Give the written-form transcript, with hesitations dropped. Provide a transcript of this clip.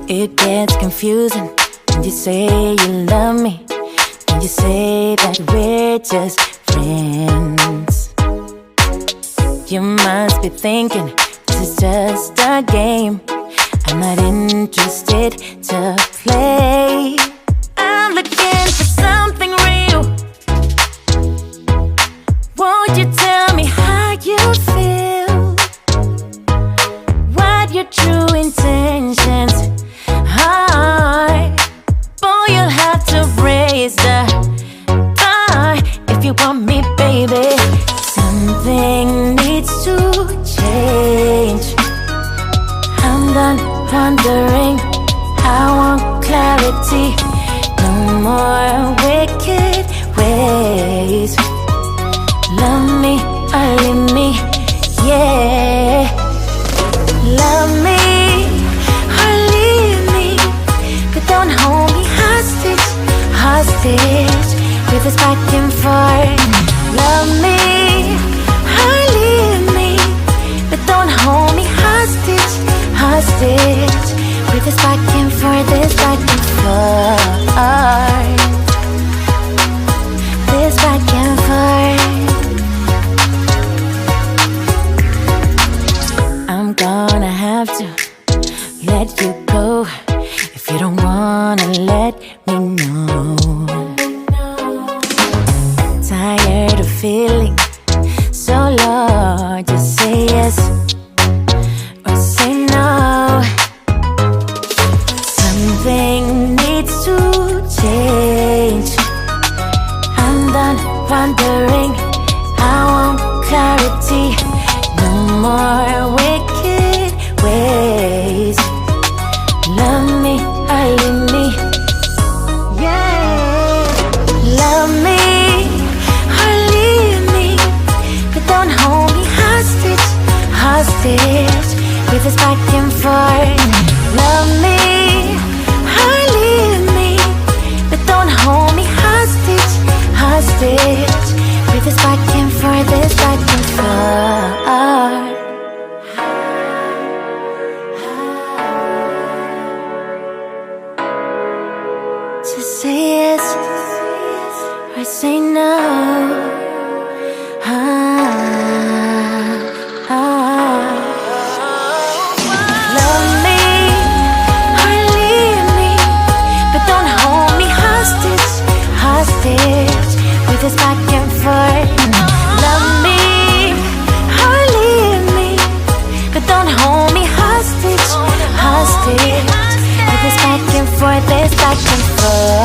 It gets confusing when you say you love me, when you say that we're just friends. You must be thinking this is just a game. I'm not interested to play. I'm looking for something real. Won't you tell me how you feel? What your true intentions are? Boy, you'll have to raise the bar if you want me, baby. Something needs to change. I'm done wondering, I want clarity. No more wicked ways. Love me or leave me, yeah. Love me or leave me, but don't hold me hostage, hostage with this back and forth. Love me or leave me, but don't hold me hostage, hostage with this back and forth, this back and forth, this back and forth. I'm gonna have to let you go if you don't wanna let me know. Tired of feeling so low, just say yes or say no. Something needs to change. I'm done wondering, I want clarity. No more wicked ways. Love me or leave me, yeah. Love me or leave me, but don't hold me hostage, hostage with this back and forth. Love me or leave me, but don't hold me hostage, hostage with this back and forth, this back and forth. Just say yes or say no. Love me or leave me, but don't hold me hostage, hostage with this back and forth. Love me or leave me, but don't hold me hostage, hostage with this back and forth, this back and forth.